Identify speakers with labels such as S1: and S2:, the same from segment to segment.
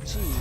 S1: achieved.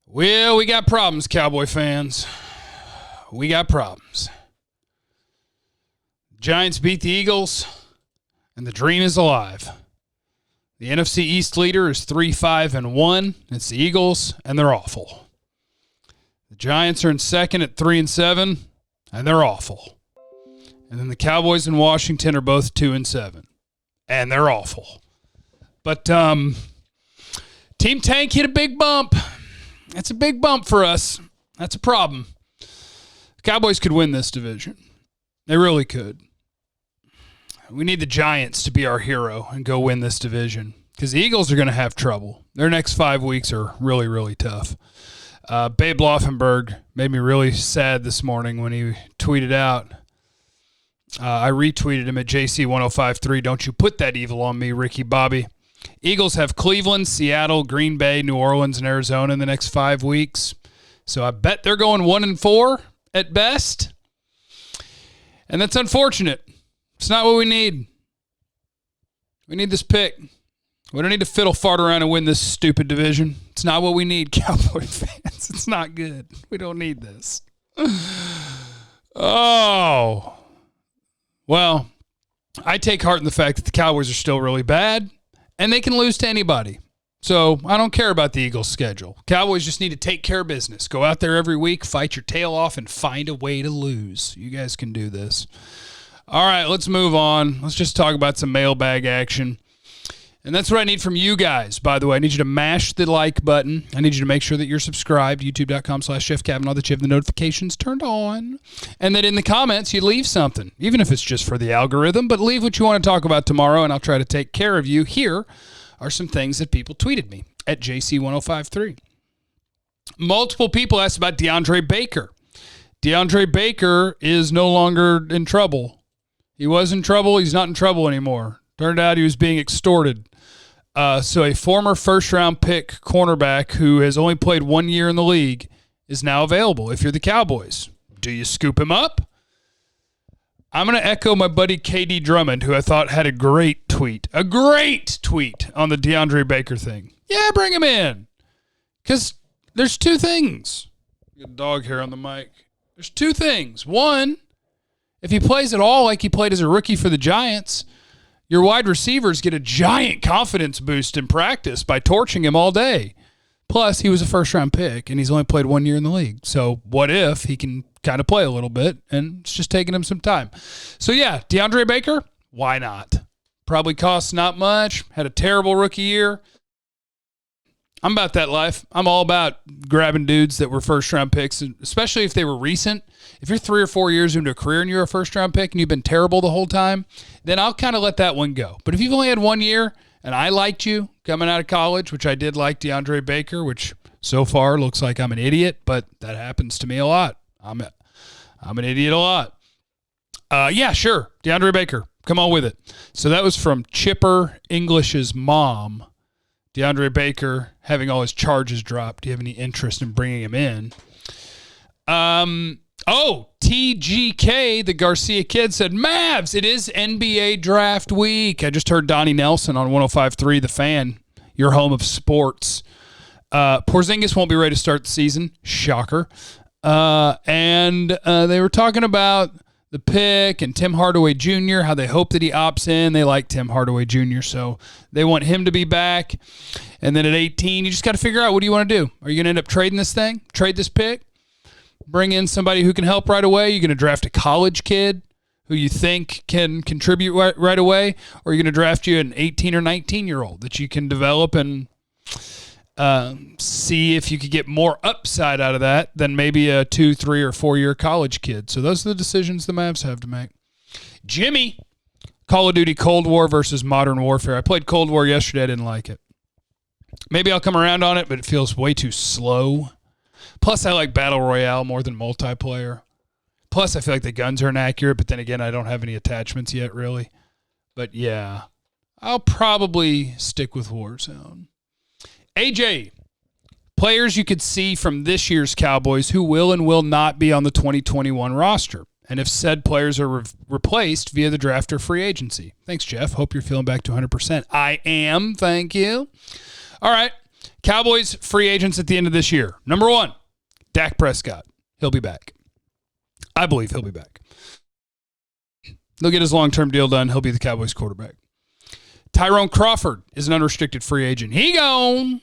S2: Well, we got problems, Cowboy fans. We got problems. Giants beat the Eagles, and the dream is alive. The NFC East leader is 3-5-1. It's the Eagles, and they're awful. The Giants are in second at 3-7, and they're awful. And then the Cowboys and Washington are both 2-7, and they're awful. But Team Tank hit a big bump. That's a big bump for us. That's a problem. The Cowboys could win this division. They really could. We need the Giants to be our hero and go win this division because the Eagles are going to have trouble. Their next 5 weeks are really, really tough. Babe Laufenberg made me really sad this morning when he tweeted out. I retweeted him at JC1053. Don't you put that evil on me, Ricky Bobby. Eagles have Cleveland, Seattle, Green Bay, New Orleans, and Arizona in the next 5 weeks. So I bet they're going 1-4 at best. And that's unfortunate. It's not what we need. We need this pick. We don't need to fiddle fart around and win this stupid division. It's not what we need, Cowboy fans. It's not good. We don't need this. Oh. Well, I take heart in the fact that the Cowboys are still really bad, and they can lose to anybody. So I don't care about the Eagles' schedule. Cowboys just need to take care of business. Go out there every week, fight your tail off, and find a way to lose. You guys can do this. All right, let's move on. Let's just talk about some mailbag action. And that's what I need from you guys, by the way. I need you to mash the like button. I need you to make sure that you're subscribed, youtube.com/Chef Kavanaugh, that you have the notifications turned on. And that in the comments, you leave something, even if it's just for the algorithm. But leave what you want to talk about tomorrow, and I'll try to take care of you. Here are some things that people tweeted me at JC1053. Multiple people asked about DeAndre Baker. DeAndre Baker is no longer in trouble. He was in trouble. He's not in trouble anymore. Turned out he was being extorted. So a former first-round pick cornerback who has only played 1 year in the league is now available if you're the Cowboys. Do you scoop him up? I'm going to echo my buddy KD Drummond, who I thought had a great tweet on the DeAndre Baker thing. Yeah, bring him in. Because there's two things. Good dog hair on the mic. There's two things. One, if he plays at all like he played as a rookie for the Giants, your wide receivers get a giant confidence boost in practice by torching him all day. Plus, he was a first-round pick, and he's only played 1 year in the league. So what if he can kind of play a little bit, and it's just taking him some time. So, yeah, DeAndre Baker, why not? Probably costs not much, had a terrible rookie year. I'm about that life. I'm all about grabbing dudes that were first-round picks, especially if they were recent. If you're 3 or 4 years into a career and you're a first-round pick and you've been terrible the whole time, then I'll kind of let that one go. But if you've only had 1 year and I liked you coming out of college, which I did like DeAndre Baker, which so far looks like I'm an idiot, but that happens to me a lot. I'm an idiot a lot. Yeah, sure. DeAndre Baker. Come on with it. So that was from Chipper English's mom. DeAndre Baker having all his charges dropped. Do you have any interest in bringing him in? TGK, the Garcia kid, said, Mavs, it is NBA draft week. I just heard Donnie Nelson on 105.3, The Fan, your home of sports. Porzingis won't be ready to start the season. Shocker. And they were talking about the pick and Tim Hardaway Jr., how they hope that he opts in. They like Tim Hardaway Jr., so they want him to be back. And then at 18, you just got to figure out, what do you want to do? Are you going to end up trading this thing? Trade this pick? Bring in somebody who can help right away? You're going to draft a college kid who you think can contribute right away? Or are you going to draft you an 18 or 19-year-old that you can develop and see if you could get more upside out of that than maybe a 2, 3, or 4-year college kid? So those are the decisions the Mavs have to make. Jimmy, Call of Duty Cold War versus Modern Warfare. I played Cold War yesterday. I didn't like it. Maybe I'll come around on it, but it feels way too slow. Plus, I like Battle Royale more than multiplayer. Plus, I feel like the guns are inaccurate, but then again, I don't have any attachments yet, really. But yeah, I'll probably stick with Warzone. AJ, players you could see from this year's Cowboys who will and will not be on the 2021 roster. and if said players are replaced via the draft or free agency. Thanks, Jeff. Hope you're feeling back to 100%. I am. Thank you. All right. Cowboys free agents at the end of this year. Number 1, Dak Prescott. He'll be back. I believe he'll be back. They'll get his long-term deal done. He'll be the Cowboys quarterback. Tyrone Crawford is an unrestricted free agent. He gone.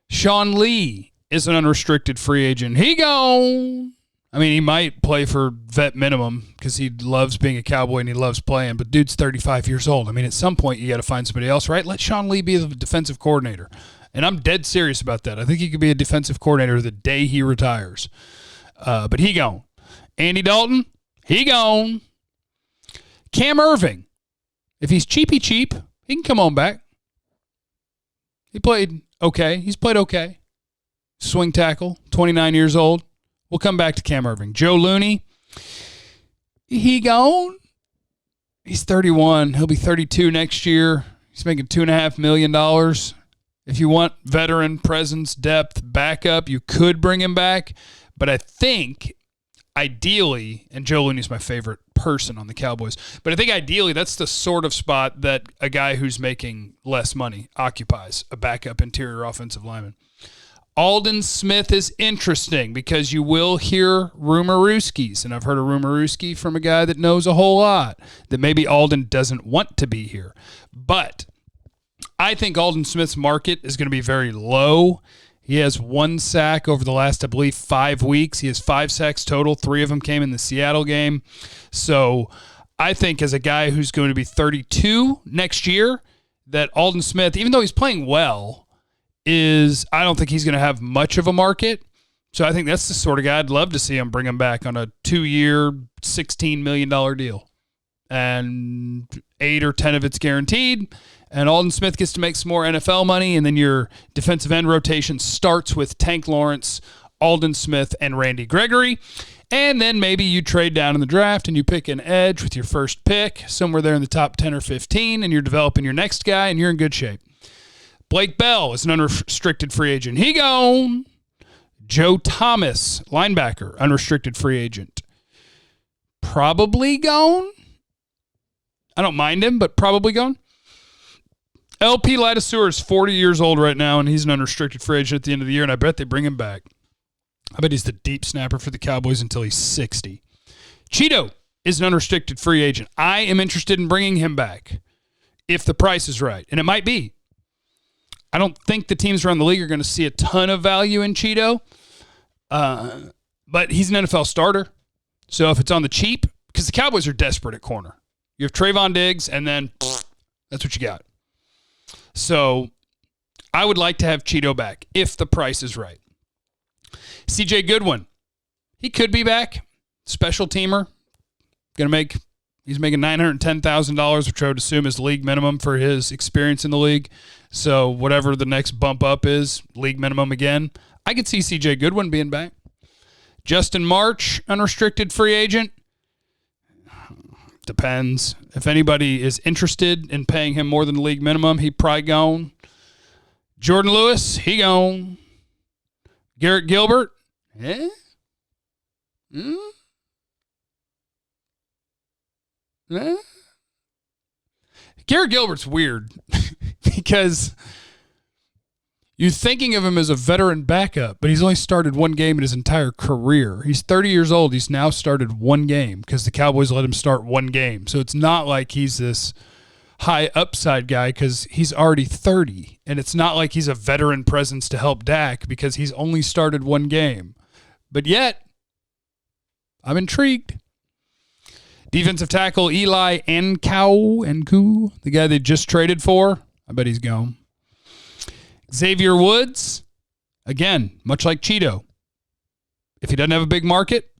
S2: Sean Lee is an unrestricted free agent. He gone. I mean, he might play for vet minimum because he loves being a Cowboy and he loves playing, but dude's 35 years old. I mean, at some point you got to find somebody else, right? Let Sean Lee be the defensive coordinator. And I'm dead serious about that. I think he could be a defensive coordinator the day he retires. But he gone. Andy Dalton, he gone. Cam Irving, if he's cheapy cheap, he can come on back. He played okay. He's played okay. Swing tackle, 29 years old. We'll come back to Cam Irving. Joe Looney, he gone. He's 31. He'll be 32 next year. He's making $2.5 million. If you want veteran presence, depth, backup, you could bring him back. But I think ideally, and Joe Looney's my favorite person on the Cowboys, but I think ideally that's the sort of spot that a guy who's making less money occupies, a backup interior offensive lineman. Aldon Smith is interesting because you will hear rumorooskies, and I've heard a rumorooski from a guy that knows a whole lot, that maybe Aldon doesn't want to be here. But I think Aldon Smith's market is going to be very low. He has 1 sack over the last, I believe, 5 weeks. He has 5 sacks total. 3 of them came in the Seattle game. So I think as a guy who's going to be 32 next year, that Aldon Smith, even though he's playing well, I don't think he's going to have much of a market. So I think that's the sort of guy I'd love to see him bring him back on a 2-year, $16 million deal. And 8 or 10 of it's guaranteed. And Aldon Smith gets to make some more NFL money. And then your defensive end rotation starts with Tank Lawrence, Aldon Smith, and Randy Gregory. And then maybe you trade down in the draft and you pick an edge with your first pick, somewhere there in the top 10 or 15, and you're developing your next guy, and you're in good shape. Blake Bell is an unrestricted free agent. He gone. Joe Thomas, linebacker, unrestricted free agent. Probably gone. I don't mind him, but probably gone. LP Ladouceur is 40 years old right now, and he's an unrestricted free agent at the end of the year, and I bet they bring him back. I bet he's the deep snapper for the Cowboys until he's 60. Cheeto is an unrestricted free agent. I am interested in bringing him back if the price is right, and it might be. I don't think the teams around the league are going to see a ton of value in Cheeto, but he's an NFL starter. So if it's on the cheap, because the Cowboys are desperate at corner. You have Trayvon Diggs, and then that's what you got. So I would like to have Cheeto back if the price is right. CJ Goodwin, he could be back. Special teamer. He's making $910,000, which I would assume is league minimum for his experience in the league. So whatever the next bump up is, league minimum again. I could see CJ Goodwin being back. Justin March, unrestricted free agent. Depends. If anybody is interested in paying him more than the league minimum, he probably gone. Jordan Lewis, he gone. Garrett Gilbert, Garrett Gilbert's weird because you're thinking of him as a veteran backup, but he's only started 1 game in his entire career. He's 30 years old. He's now started 1 game because the Cowboys let him start 1 game. So it's not like he's this high upside guy because he's already 30. And it's not like he's a veteran presence to help Dak because he's only started 1 game. But yet, I'm intrigued. Defensive tackle Eli Nku, the guy they just traded for. I bet he's gone. Xavier Woods, again, much like Cheeto. If he doesn't have a big market,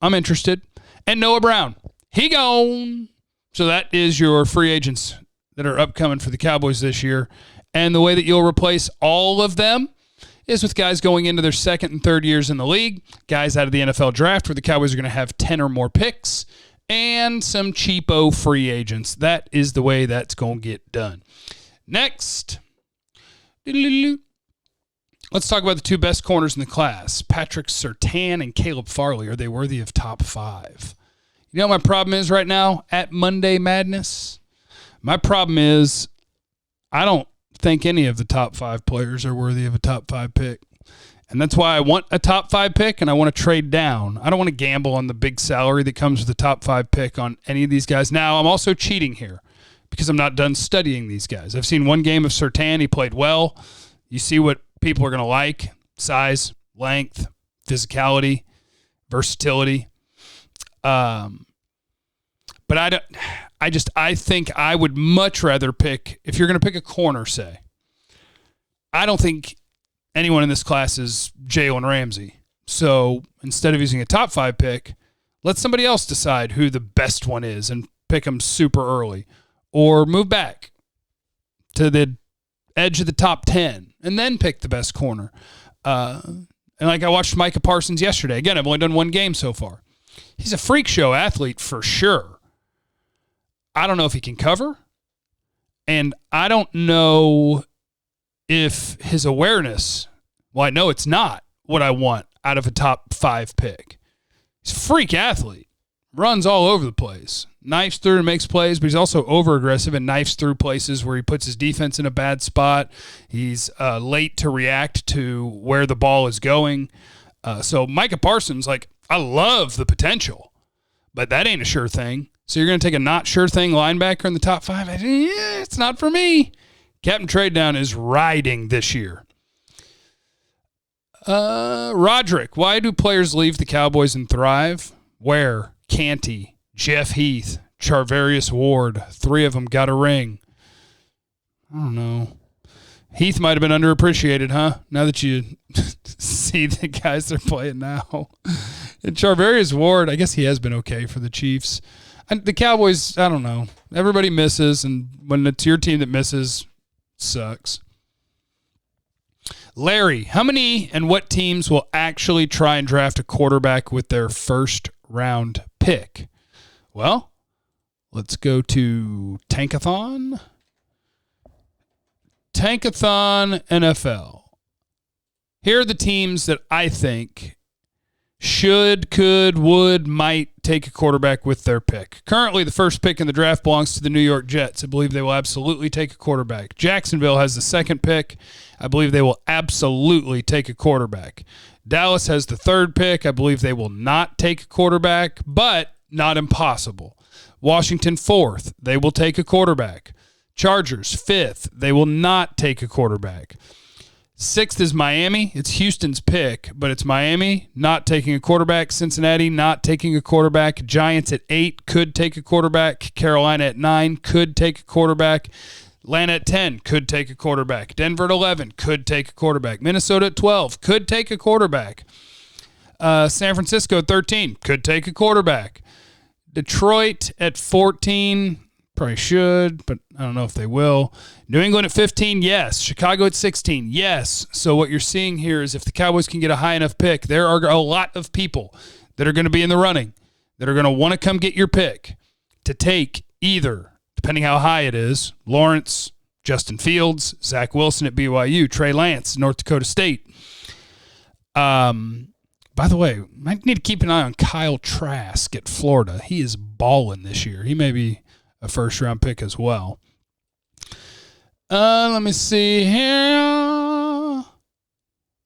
S2: I'm interested. And Noah Brown, he gone. So that is your free agents that are upcoming for the Cowboys this year. And the way that you'll replace all of them is with guys going into their 2nd and 3rd years in the league, guys out of the NFL draft where the Cowboys are going to have 10 or more picks, and some cheapo free agents. That is the way that's going to get done. Next, let's talk about the 2 best corners in the class. Patrick Surtain and Caleb Farley. Are they worthy of top 5? You know what my problem is right now at Monday Madness? My problem is I don't think any of the top 5 players are worthy of a top 5 pick. And that's why I want a top 5 pick and I want to trade down. I don't want to gamble on the big salary that comes with the top 5 pick on any of these guys. Now, I'm also cheating here because I'm not done studying these guys. I've seen one game of Surtain. He played well. You see what people are going to like: size, length, physicality, versatility. But I think I would much rather pick, if you're going to pick a corner, say, I don't think anyone in this class is Jalen Ramsey. So instead of using a top 5 pick, let somebody else decide who the best one is and pick them super early. Or move back to the edge of the top 10 and then pick the best corner. And like I watched Micah Parsons yesterday. Again, I've only done one game so far. He's a freak show athlete for sure. I don't know if he can cover. And I don't know if his awareness, well, I know it's not what I want out of a top 5 pick. He's a freak athlete. Runs all over the place. Knifes through and makes plays, but he's also over-aggressive and knifes through places where he puts his defense in a bad spot. He's late to react to where the ball is going. So Micah Parsons, I love the potential, but that ain't a sure thing. So you're going to take a not sure thing linebacker in the top 5? It's not for me. Captain Trade Down is riding this year. Roderick, why do players leave the Cowboys and thrive? Where? Canty, Jeff Heath, Charvarius Ward. 3 of them got a ring. I don't know. Heath might have been underappreciated, huh? Now that you see the guys they're playing now. And Charvarius Ward, I guess he has been okay for the Chiefs. And the Cowboys, I don't know. Everybody misses, and when it's your team that misses, it sucks. Larry, how many and what teams will actually try and draft a quarterback with their first round pick? Well, let's go to Tankathon. Tankathon NFL. Here are the teams that I think should, could, would, might take a quarterback with their pick. Currently, the first pick in the draft belongs to the New York Jets. I believe they will absolutely take a quarterback. Jacksonville has the second pick. I believe they will absolutely take a quarterback. Dallas has the third pick. I believe they will not take a quarterback, but not impossible. Washington, fourth. They will take a quarterback. Chargers, fifth. They will not take a quarterback. Sixth is Miami. It's Houston's pick, but it's Miami not taking a quarterback. Cincinnati not taking a quarterback. Giants at 8 could take a quarterback. Carolina at 9 could take a quarterback. Atlanta at 10 could take a quarterback. Denver at 11 could take a quarterback. Minnesota at 12 could take a quarterback. San Francisco at 13 could take a quarterback. Detroit at 14 probably should, but I don't know if they will. New England at 15, yes. Chicago at 16, yes. So what you're seeing here is if the Cowboys can get a high enough pick, there are a lot of people that are going to be in the running that are going to want to come get your pick to take either, depending how high it is, Lawrence, Justin Fields, Zach Wilson at BYU, Trey Lance, North Dakota State. By the way, I need to keep an eye on Kyle Trask at Florida. He is balling this year. He may be a first-round pick as well. Let me see here.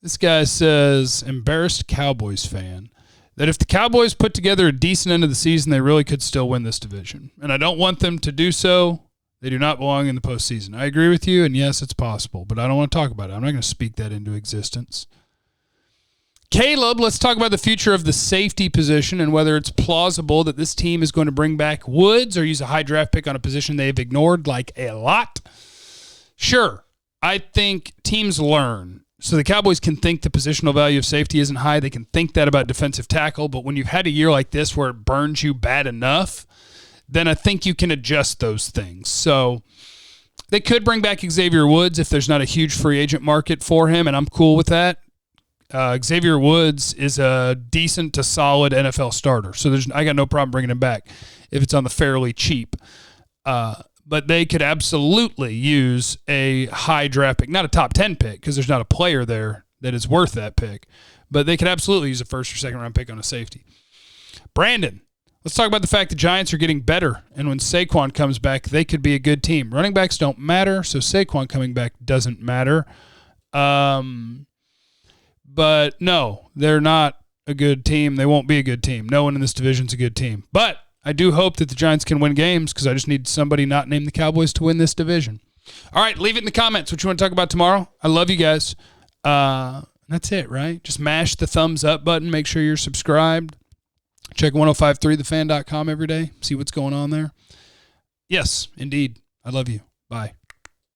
S2: This guy says, embarrassed Cowboys fan, that if the Cowboys put together a decent end of the season, they really could still win this division. And I don't want them to do so. They do not belong in the postseason. I agree with you, and yes, it's possible, but I don't want to talk about it. I'm not going to speak that into existence. Caleb, let's talk about the future of the safety position and whether it's plausible that this team is going to bring back Woods or use a high draft pick on a position they've ignored like a lot. Sure, I think teams learn. So the Cowboys can think the positional value of safety isn't high. They can think that about defensive tackle, but when you've had a year like this where it burns you bad enough, then I think you can adjust those things. So they could bring back Xavier Woods if there's not a huge free agent market for him, and I'm cool with that. Xavier Woods is a decent to solid NFL starter, so I got no problem bringing him back if it's on the fairly cheap. But they could absolutely use a high draft pick, not a top 10 pick because there's not a player there that is worth that pick, but they could absolutely use a first or second round pick on a safety. Brandon, Let's talk about the fact the Giants are getting better, and when Saquon comes back, they could be a good team. Running backs don't matter, so Saquon coming back doesn't matter. But no, they're not a good team. They won't be a good team. No one in this division is a good team. But I do hope that the Giants can win games because I just need somebody not named the Cowboys to win this division. All right, leave it in the comments what you want to talk about tomorrow. I love you guys. That's it, right? Just mash the thumbs up button. Make sure you're subscribed. Check 1053thefan.com every day. See what's going on there. Yes, indeed. I love you. Bye.